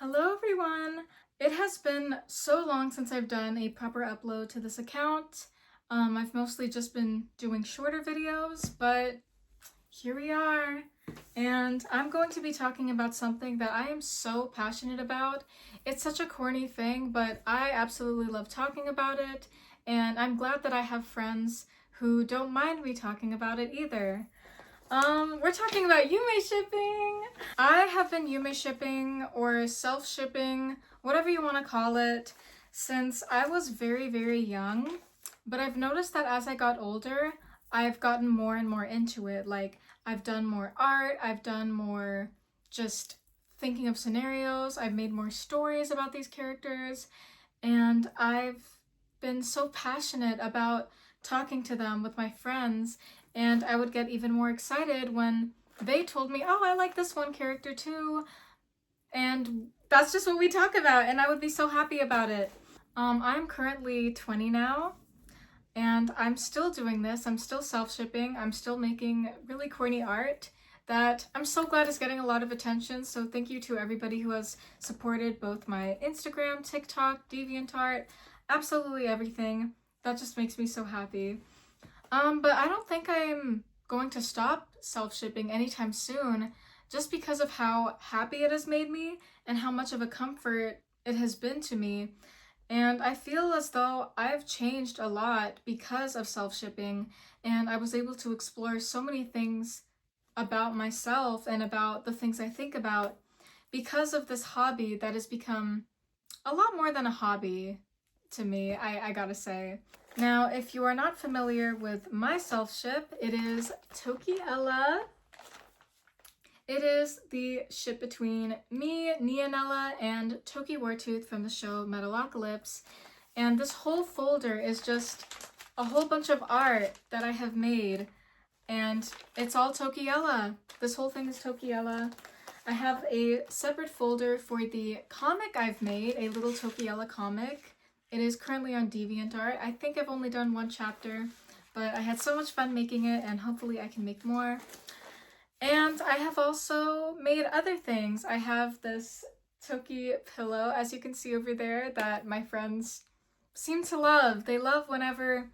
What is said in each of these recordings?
Hello everyone! It has been so long since I've done a proper upload to this account. I've mostly just been doing shorter videos, but here we are. And I'm going to be talking about something that I am so passionate about. It's such a corny thing, but I absolutely love talking about it, and I'm glad that I have friends who don't mind me talking about it either. We're talking about Yumeshipping. I have been Yumeshipping or self-shipping, whatever you want to call it, since I was very, very young. But I've noticed that as I got older, I've gotten more and more into it. Like, I've done more art, I've done more just thinking of scenarios, I've made more stories about these characters, and I've been so passionate about talking to them with my friends, and I would get even more excited when they told me, oh, I like this one character too, and that's just what we talk about, and I would be so happy about it. I'm currently 20 now, and I'm still doing this. I'm still self-shipping. I'm still making really corny art that I'm so glad is getting a lot of attention, so thank you to everybody who has supported both my Instagram, TikTok, Deviantart, absolutely everything. That just makes me so happy. But I don't think I'm going to stop self-shipping anytime soon, just because of how happy it has made me and how much of a comfort it has been to me. And I feel as though I've changed a lot because of self-shipping, and I was able to explore so many things about myself and about the things I think about because of this hobby that has become a lot more than a hobby to me, I gotta say. Now, if you are not familiar with my self-ship, it is Tokiella. It is the ship between me, Nianella, and Toki Wartooth from the show Metalocalypse. And this whole folder is just a whole bunch of art that I have made. And it's all Tokiella. This whole thing is Tokiella. I have a separate folder for the comic I've made, a little Tokiella comic. It is currently on Deviantart. I think I've only done one chapter, but I had so much fun making it, and hopefully I can make more. And I have also made other things. I have this Toki pillow, as you can see over there, that my friends seem to love. They love whenever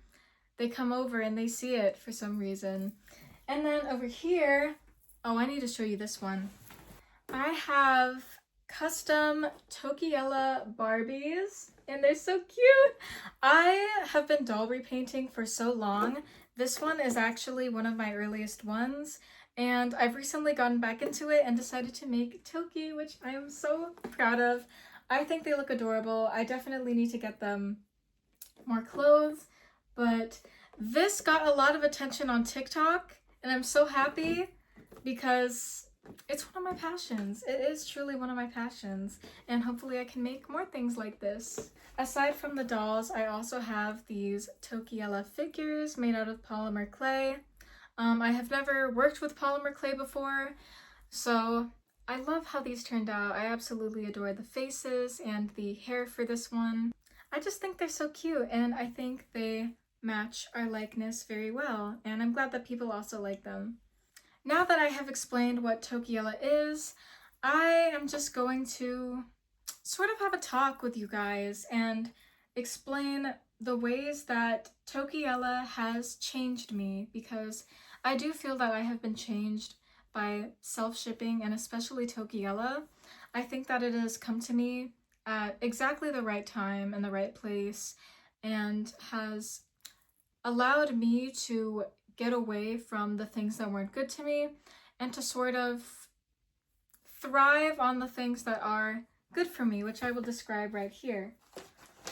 they come over and they see it for some reason. And then over here, oh, I need to show you this one. I have custom Tokiella Barbies, and they're so cute. I have been doll repainting for so long. This one is actually one of my earliest ones, and I've recently gotten back into it and decided to make Toki, which I am so proud of. I think they look adorable. I definitely need to get them more clothes, but this got a lot of attention on TikTok, and I'm so happy because it's one of my passions. It is truly one of my passions, and hopefully I can make more things like this. Aside from the dolls, I also have these Tokiella figures made out of polymer clay. I have never worked with polymer clay before, so I love how these turned out. I absolutely adore the faces and the hair for this one. I just think they're so cute, and I think they match our likeness very well, and I'm glad that people also like them. Now that I have explained what Tokiella is, I am just going to sort of have a talk with you guys and explain the ways that Tokiella has changed me, because I do feel that I have been changed by self-shipping, and especially Tokiella. I think that it has come to me at exactly the right time and the right place, and has allowed me to get away from the things that weren't good to me and to sort of thrive on the things that are good for me, which I will describe right here.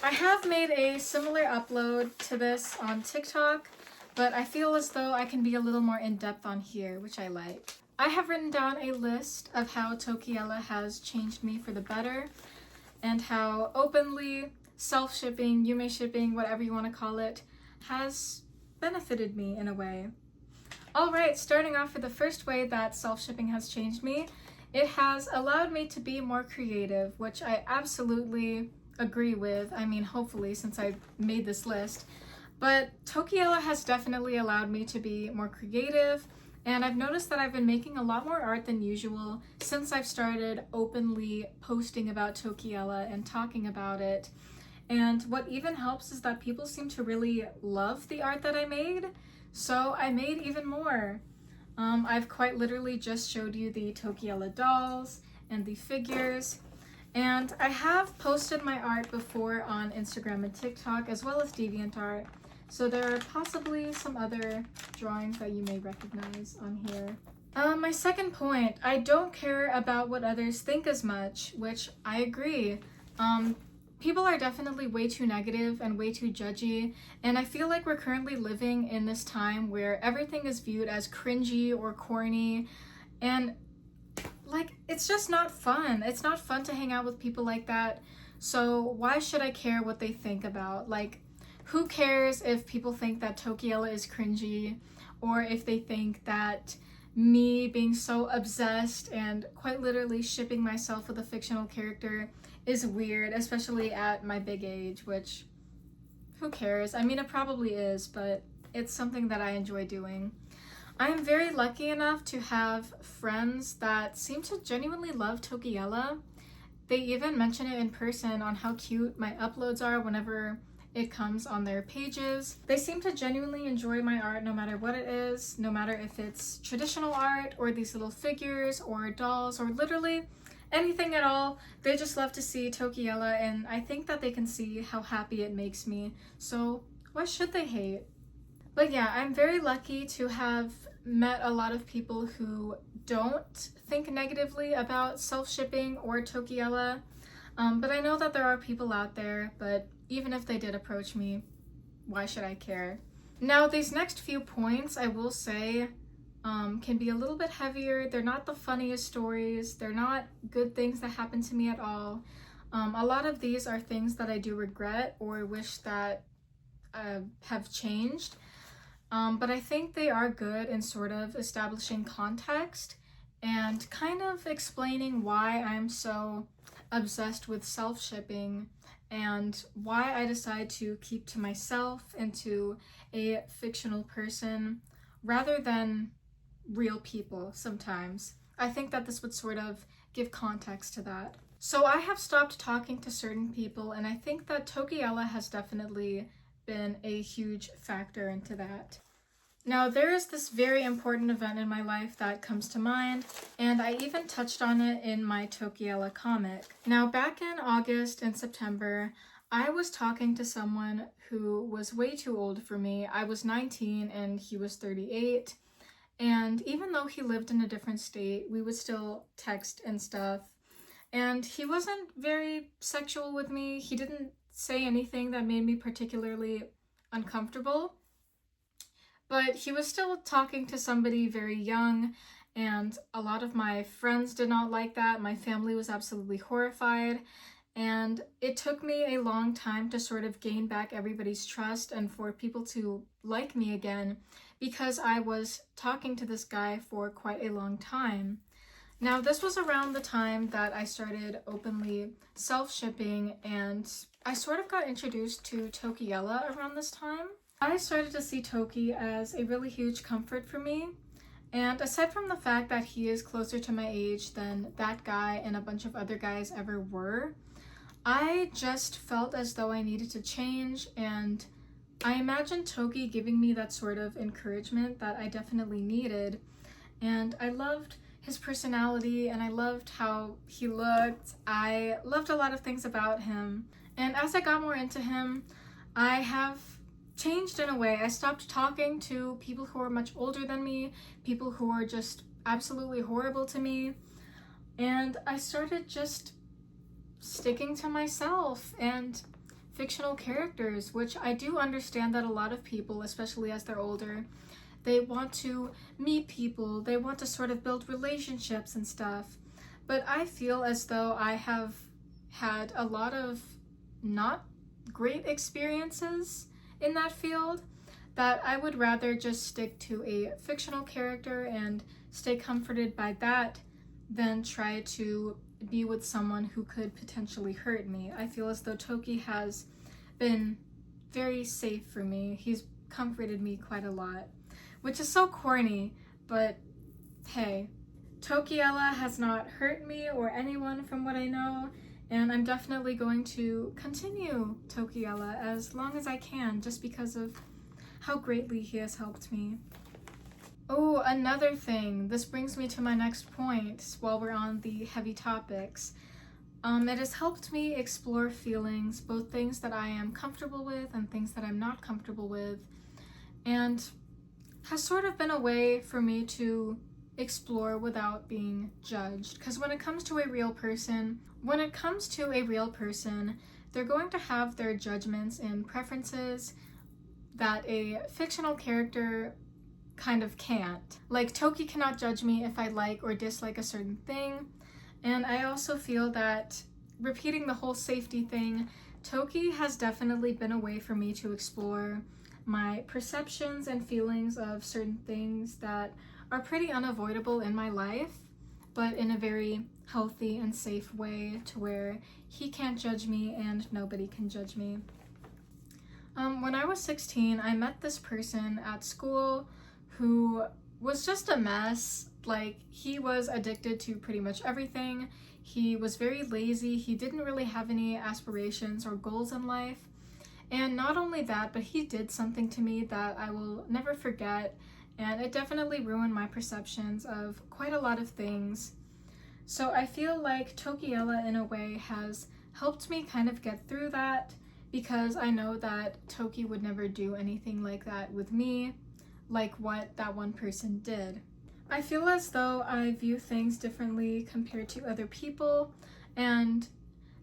I have made a similar upload to this on TikTok, but I feel as though I can be a little more in-depth on here, which I like. I have written down a list of how Tokiella has changed me for the better, and how openly self-shipping, Yumeshipping, whatever you want to call it, has benefited me in a way. Alright, starting off with the first way that self-shipping has changed me, it has allowed me to be more creative, which I absolutely agree with. I mean, hopefully, since I made this list. But Tokiella has definitely allowed me to be more creative And I've noticed that I've been making a lot more art than usual since I've started openly posting about Tokiella and talking about it. And what even helps is that people seem to really love the art that I made, so I made even more. I've quite literally just showed you the Tokiella dolls and the figures, and I have posted my art before on Instagram and TikTok as well as Deviantart, so there are possibly some other drawings that you may recognize on here. My second point, I don't care about what others think as much, which I agree. People are definitely way too negative and way too judgy, and I feel like we're currently living in this time where everything is viewed as cringy or corny, and like, it's just not fun. It's not fun to hang out with people like that, so why should I care what they think about? Like, who cares if people think that Tokiella is cringy, or if they think that me being so obsessed and quite literally shipping myself with a fictional character is weird, especially at my big age, which, who cares? I mean, it probably is, but it's something that I enjoy doing. I am very lucky enough to have friends that seem to genuinely love Tokiella. They even mention it in person on how cute my uploads are whenever it comes on their pages. They seem to genuinely enjoy my art no matter what it is, no matter if it's traditional art or these little figures or dolls or literally anything at all. They just love to see Tokiella, and I think that they can see how happy it makes me, so why should they hate? But yeah, I'm very lucky to have met a lot of people who don't think negatively about self-shipping or Tokiella, but I know that there are people out there, but even if they did approach me, why should I care? Now, these next few points, I will say, can be a little bit heavier. They're not the funniest stories. They're not good things that happen to me at all. A lot of these are things that I do regret or wish that have changed. But I think they are good in sort of establishing context and kind of explaining why I'm so obsessed with self-shipping and why I decide to keep to myself and to a fictional person rather than real people sometimes. I think that this would sort of give context to that. So I have stopped talking to certain people, and I think that Tokiella has definitely been a huge factor into that. Now, there is this very important event in my life that comes to mind, and I even touched on it in my Tokiella comic. Now, back in August and September, I was talking to someone who was way too old for me. I was 19 and he was 38. And even though he lived in a different state, we would still text and stuff. And he wasn't very sexual with me. He didn't say anything that made me particularly uncomfortable. But he was still talking to somebody very young, and a lot of my friends did not like that. My family was absolutely horrified. And it took me a long time to sort of gain back everybody's trust and for people to like me again, because I was talking to this guy for quite a long time. Now, this was around the time that I started openly self-shipping, and I sort of got introduced to Tokiella around this time. I started to see Toki as a really huge comfort for me, and aside from the fact that he is closer to my age than that guy and a bunch of other guys ever were, I just felt as though I needed to change, and I imagined Toki giving me that sort of encouragement that I definitely needed. And I loved his personality, and I loved how he looked. I loved a lot of things about him. And as I got more into him, I have changed in a way. I stopped talking to people who are much older than me, people who are just absolutely horrible to me, and I started just sticking to myself and fictional characters, which I do understand that a lot of people, especially as they're older, they want to meet people, they want to sort of build relationships and stuff. But I feel as though I have had a lot of not great experiences in that field, that I would rather just stick to a fictional character and stay comforted by that than try to be with someone who could potentially hurt me. I feel as though Toki has been very safe for me. He's comforted me quite a lot, which is so corny, but hey, Tokiella has not hurt me or anyone from what I know, and I'm definitely going to continue Tokiella as long as I can just because of how greatly he has helped me. Oh, another thing. This brings me to my next point while we're on the heavy topics. It has helped me explore feelings, both things that I am comfortable with and things that I'm not comfortable with, and has sort of been a way for me to explore without being judged. Because when it comes to a real person, they're going to have their judgments and preferences that a fictional character kind of can't. Like, Toki cannot judge me if I like or dislike a certain thing, and I also feel that, repeating the whole safety thing, Toki has definitely been a way for me to explore my perceptions and feelings of certain things that are pretty unavoidable in my life, but in a very healthy and safe way to where he can't judge me and nobody can judge me. When I was 16, I met this person at school who was just a mess. Like, he was addicted to pretty much everything. He was very lazy. He didn't really have any aspirations or goals in life. And not only that, but he did something to me that I will never forget, and it definitely ruined my perceptions of quite a lot of things. So I feel like Tokiella, in a way, has helped me kind of get through that, because I know that Toki would never do anything like that with me, like what that one person did. I feel as though I view things differently compared to other people, and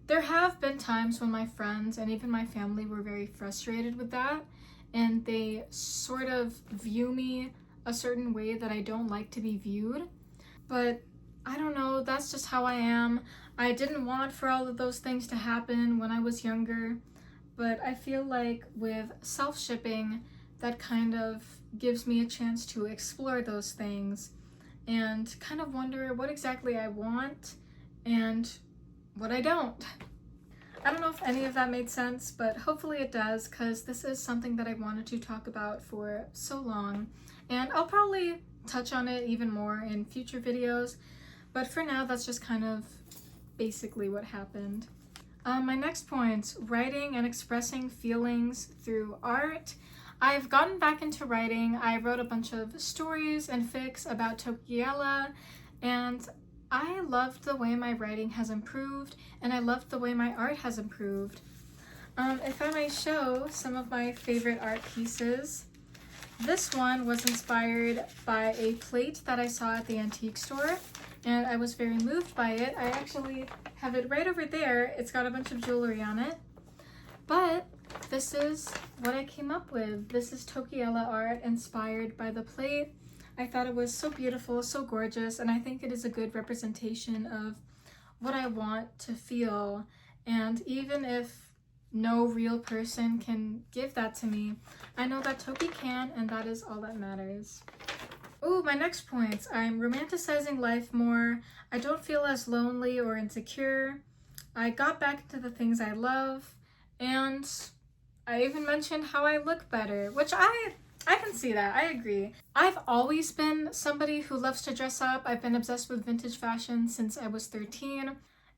there have been times when my friends and even my family were very frustrated with that, and they sort of view me a certain way that I don't like to be viewed. But I don't know, that's just how I am. I didn't want for all of those things to happen when I was younger, but I feel like with self-shipping, that kind of gives me a chance to explore those things and kind of wonder what exactly I want and what I don't. I don't know if any of that made sense, but hopefully it does, because this is something that I wanted to talk about for so long, and I'll probably touch on it even more in future videos, but for now that's just kind of basically what happened. My next point, writing and expressing feelings through art. I've gotten back into writing. I wrote a bunch of stories and fics about Tokiella, and I loved the way my writing has improved, and I loved the way my art has improved. If I may show some of my favorite art pieces, this one was inspired by a plate that I saw at the antique store, and I was very moved by it. I actually have it right over there. It's got a bunch of jewelry on it, but this is what I came up with. This is Tokiella art inspired by the plate. I thought it was so beautiful, so gorgeous, and I think it is a good representation of what I want to feel. And even if no real person can give that to me, I know that Toki can, and that is all that matters. Oh, my next point. I'm romanticizing life more. I don't feel as lonely or insecure. I got back into the things I love, and I even mentioned how I look better, which I can see that. I agree. I've always been somebody who loves to dress up. I've been obsessed with vintage fashion since I was 13,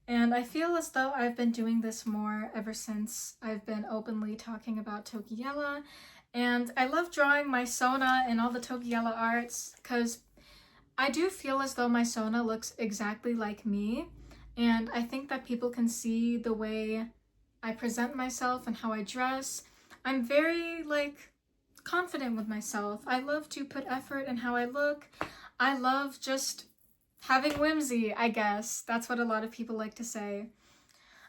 and I feel as though I've been doing this more ever since I've been openly talking about Tokiella. And I love drawing my Sona and all the Tokiella arts, because I do feel as though my Sona looks exactly like me, and I think that people can see the way I present myself and how I dress. I'm very, confident with myself. I love to put effort in how I look. I love just having whimsy, I guess. That's what a lot of people like to say.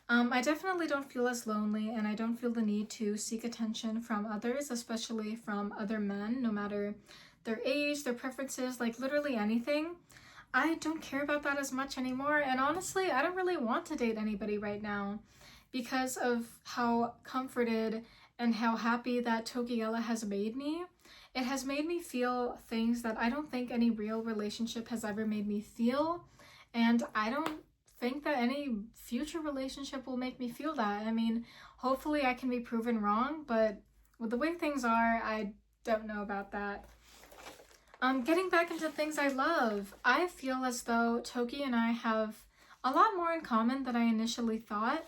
I definitely don't feel as lonely, and I don't feel the need to seek attention from others, especially from other men, no matter their age, their preferences, literally anything. I don't care about that as much anymore, and honestly, I don't really want to date anybody right now because of how comforted and how happy that Tokiella has made me. It has made me feel things that I don't think any real relationship has ever made me feel, and I don't think that any future relationship will make me feel that. I mean, hopefully I can be proven wrong, but with the way things are, I don't know about that. Getting back into things I love, I feel as though Toki and I have a lot more in common than I initially thought.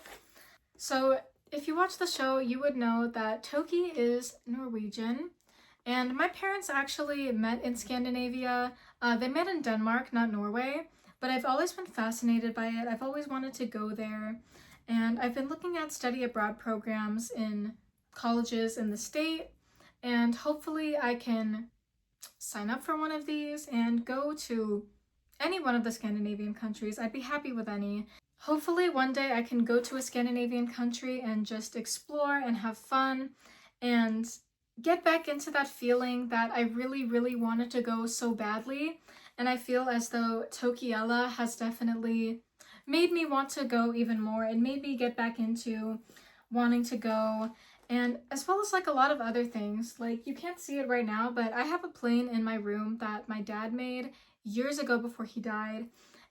So, if you watch the show, you would know that Toki is Norwegian, and my parents actually met in Scandinavia. They met in Denmark, not Norway, but I've always been fascinated by it. I've always wanted to go there, and I've been looking at study abroad programs in colleges in the state, and hopefully I can sign up for one of these and go to any one of the Scandinavian countries. I'd be happy with any. Hopefully one day I can go to a Scandinavian country and just explore and have fun and get back into that feeling that I really, really wanted to go so badly. And I feel as though Tokiella has definitely made me want to go even more and made me get back into wanting to go. And as well as like a lot of other things. Like, you can't see it right now, but I have a plane in my room that my dad made years ago before he died.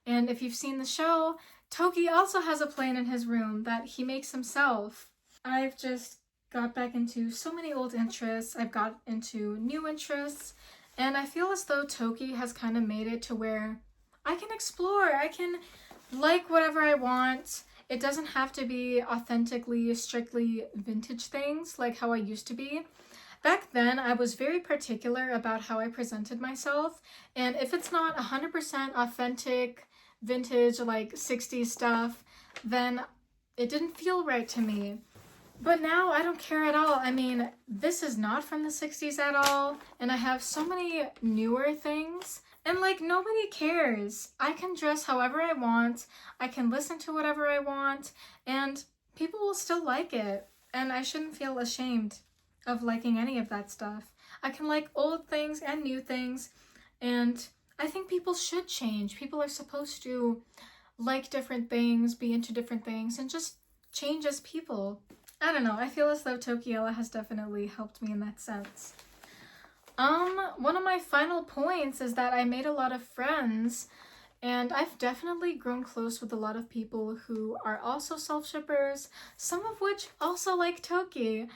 And if you've seen the show, Toki also has a plane in his room that he makes himself. I've just got back into so many old interests. I've got into new interests. And I feel as though Toki has kind of made it to where I can explore. I can like whatever I want. It doesn't have to be authentically, strictly vintage things like how I used to be. Back then, I was very particular about how I presented myself, and if it's not 100% authentic, vintage, like 60s stuff, then it didn't feel right to me. But now I don't care at all. I mean, this is not from the 60s at all, and I have so many newer things. And like, nobody cares. I can dress however I want, I can listen to whatever I want, and people will still like it. And I shouldn't feel ashamed of liking any of that stuff. I can like old things and new things, and I think people should change. People are supposed to like different things, be into different things, and just change as people. I don't know, I feel as though Tokiella has definitely helped me in that sense. One of my final points is that I made a lot of friends, and I've definitely grown close with a lot of people who are also self-shippers, some of which also like Toki.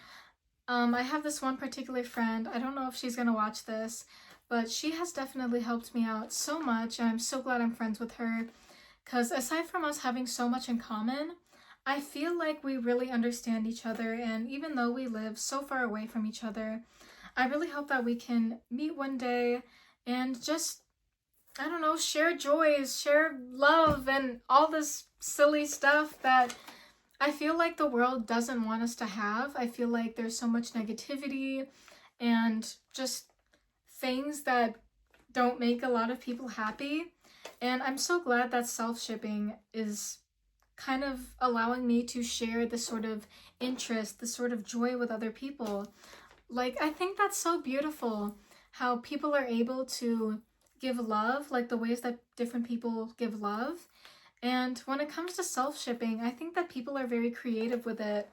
I have this one particular friend, I don't know if she's gonna watch this, but she has definitely helped me out so much, and I'm so glad I'm friends with her, because aside from us having so much in common, I feel like we really understand each other, and even though we live so far away from each other, I really hope that we can meet one day and just, I don't know, share joys, share love, and all this silly stuff that I feel like the world doesn't want us to have. I feel like there's so much negativity and just things that don't make a lot of people happy. And I'm so glad that self-shipping is kind of allowing me to share this sort of interest, this sort of joy with other people. Like, I think that's so beautiful, how people are able to give love, like the ways that different people give love. And when it comes to self-shipping, I think that people are very creative with it.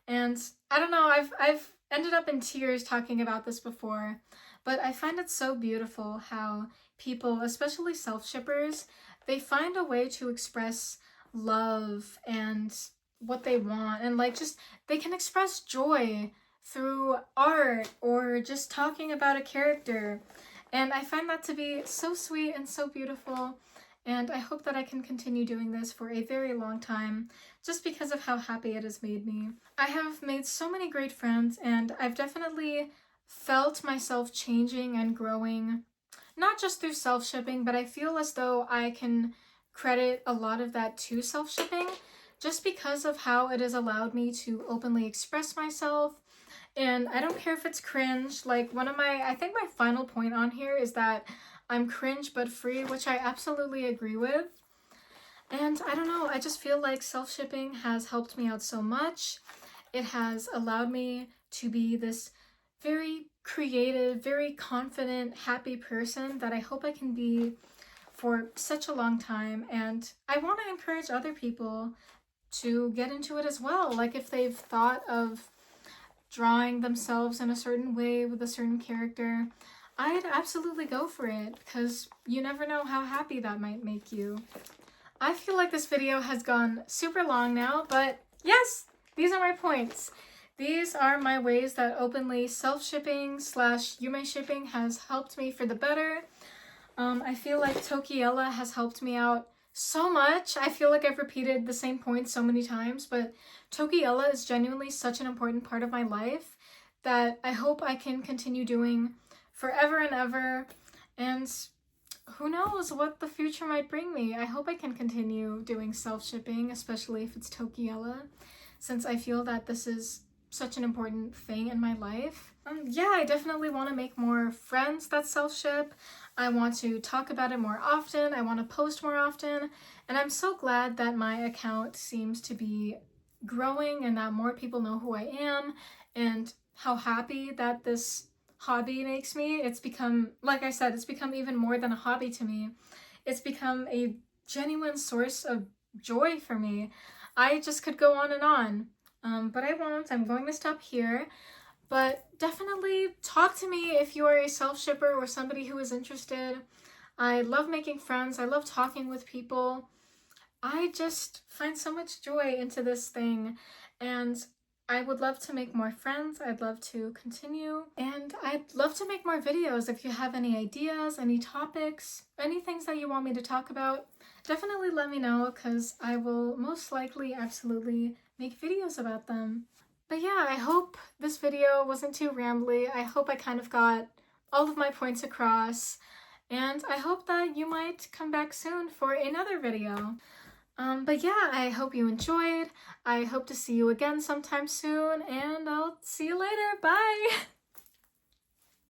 And I don't know, I've ended up in tears talking about this before, but I find it so beautiful how people, especially self-shippers, they find a way to express love and what they want, and like just they can express joy through art or just talking about a character. And I find that to be so sweet and so beautiful. And I hope that I can continue doing this for a very long time, just because of how happy it has made me. I have made so many great friends, and I've definitely felt myself changing and growing, not just through self-shipping, but I feel as though I can credit a lot of that to self-shipping, just because of how it has allowed me to openly express myself. And I don't care if it's cringe. Like, I think my final point on here is that I'm cringe but free, which I absolutely agree with. And I don't know, I just feel like self-shipping has helped me out so much. It has allowed me to be this very creative, very confident, happy person that I hope I can be for such a long time. And I want to encourage other people to get into it as well. Like, if they've thought of drawing themselves in a certain way with a certain character, I'd absolutely go for it, because you never know how happy that might make you. I feel like this video has gone super long now, but yes, these are my points. These are my ways that openly self-shipping slash Yumeshipping has helped me for the better. I feel like Tokiella has helped me out so much. I feel like I've repeated the same point so many times, but Tokiella is genuinely such an important part of my life that I hope I can continue doing forever and ever. And who knows what the future might bring me. I hope I can continue doing self-shipping, especially if it's Tokiella, since I feel that this is such an important thing in my life. Yeah, I definitely want to make more friends that self-ship. I want to talk about it more often. I want to post more often. And I'm so glad that my account seems to be growing and that more people know who I am and how happy that this hobby makes me. It's become, like I said, it's become even more than a hobby to me. It's become a genuine source of joy for me. I just could go on and on. But I won't. I'm going to stop here. But definitely talk to me if you are a self-shipper or somebody who is interested. I love making friends. I love talking with people. I just find so much joy into this thing, and I would love to make more friends. I'd love to continue, and I'd love to make more videos. If you have any ideas, any topics, any things that you want me to talk about, definitely let me know, because I will most likely absolutely make videos about them. But yeah, I hope this video wasn't too rambly. I hope I kind of got all of my points across, and I hope that you might come back soon for another video. But yeah, I hope you enjoyed. I hope to see you again sometime soon, and I'll see you later. Bye!